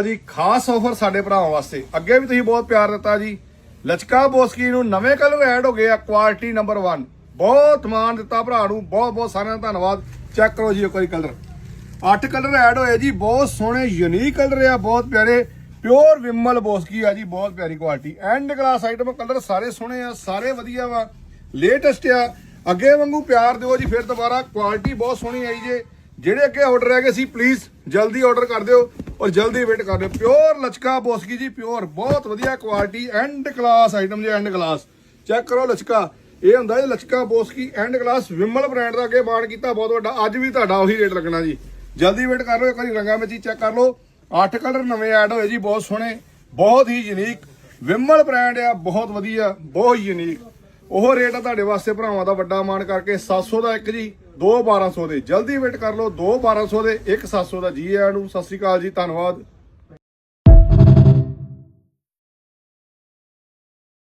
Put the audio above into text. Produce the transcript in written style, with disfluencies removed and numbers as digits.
ਜੀ ਖਾਸ ਆਫਰ ਸਾਡੇ ਭਰਾਵਾਂ ਵਾਸਤੇ ਅੱਗੇ ਵੀ ਤੁਸੀਂ ਬਹੁਤ ਪਿਆਰ ਦਿੱਤਾ ਜੀ। ਲਚਕਾ ਬੋਸਕੀ ਨੂੰ ਨਵੇਂ ਕਲਰ ਐਡ ਹੋ ਗਏ ਆ, ਕੁਆਲਿਟੀ ਨੰਬਰ 1। ਬਹੁਤ ਮਾਣ ਦਿੱਤਾ ਭਰਾ ਨੂੰ, ਬਹੁਤ ਬਹੁਤ ਸਾਰਿਆਂ ਦਾ ਧੰਨਵਾਦ। ਚੈੱਕ ਕਰੋ ਜੀ ਇੱਕ ਵਾਰੀ ਕਲਰ, 8 ਕਲਰ ਐਡ ਹੋਏ ਜੀ, ਬਹੁਤ ਸੋਹਣੇ ਯੂਨੀਕ ਕਲਰ ਆ, ਬਹੁਤ ਪਿਆਰੇ। ਪਿਓਰ ਵਿਮਲ ਬੋਸਕੀ ਆ ਜੀ, ਬਹੁਤ ਪਿਆਰੀ quality. And class item, colour ਸਾਰੇ ਸੋਹਣੇ ਆ, ਸਾਰੇ ਵਧੀਆ ਵਾ, ਲੇਟੈਸਟ ਆ। ਅੱਗੇ ਵਾਂਗੂ ਪਿਆਰ ਦਿਓ ਜੀ ਫਿਰ ਦੁਬਾਰਾ, ਕੁਆਲਿਟੀ ਬਹੁਤ ਸੋਹਣੀ ਆਈ ਜੇ। ਜਿਹੜੇ ਅੱਗੇ ਆਰਡਰ ਹੈਗੇ ਸੀ ਪਲੀਜ਼ ਜਲਦੀ ਆਰਡਰ ਕਰ ਦਿਓ ਔਰ ਜਲਦੀ ਵੇਟ ਕਰ ਦਿਓ। ਪਿਓਰ ਲਚਕਾ ਬੋਸਕੀ ਜੀ, ਪਿਓਰ, ਬਹੁਤ ਵਧੀਆ ਕੁਆਲਿਟੀ, ਐਂਡ ਕਲਾਸ ਆਈਟਮ ਜੀ, ਐਂਡ ਕਲਾਸ। ਚੈੱਕ ਕਰੋ ਲਚਕਾ, ਇਹ ਹੁੰਦਾ ਜੀ ਲਚਕਾ ਬੋਸਕੀ ਐਂਡ ਕਲਾਸ, ਵਿਮਲ ਬ੍ਰਾਂਡ ਦਾ ਅੱਗੇ ਮਾਣ ਕੀਤਾ ਬਹੁਤ ਵੱਡਾ। ਅੱਜ ਵੀ ਤੁਹਾਡਾ ਉਹੀ ਰੇਟ ਲੱਗਣਾ ਜੀ, ਜਲਦੀ ਵੇਟ ਕਰ ਲਓ। ਇੱਕ ਵਾਰੀ ਰੰਗਾਂ ਵਿੱਚ ਹੀ ਚੈੱਕ ਕਰ ਲਓ, 8 ਕਲਰ ਨਵੇਂ ਐਡ ਹੋਏ ਜੀ, ਬਹੁਤ ਸੋਹਣੇ, ਬਹੁਤ ਹੀ ਯੂਨੀਕ ਵਿਮਲ ਬ੍ਰਾਂਡ ਆ, ਬਹੁਤ ਵਧੀਆ, ਬਹੁਤ ਯੂਨੀਕ। ਉਹ ਰੇਟ ਆ ਤੁਹਾਡੇ ਵਾਸਤੇ ਭਰਾਵਾਂ ਦਾ ਵੱਡਾ ਮਾਣ ਕਰਕੇ, 700 ਦਾ ਇੱਕ ਜੀ, 2 1200 ਦੇ। ਜਲਦੀ ਵੇਟ ਕਰ ਲਓ, 2 1200 ਦੇ, 1 700 ਦਾ। ਜੀ ਆਇਆਂ ਨੂੰ ਸਤਿ ਸ਼੍ਰੀ ਅਕਾਲ ਜੀ, ਧੰਨਵਾਦ।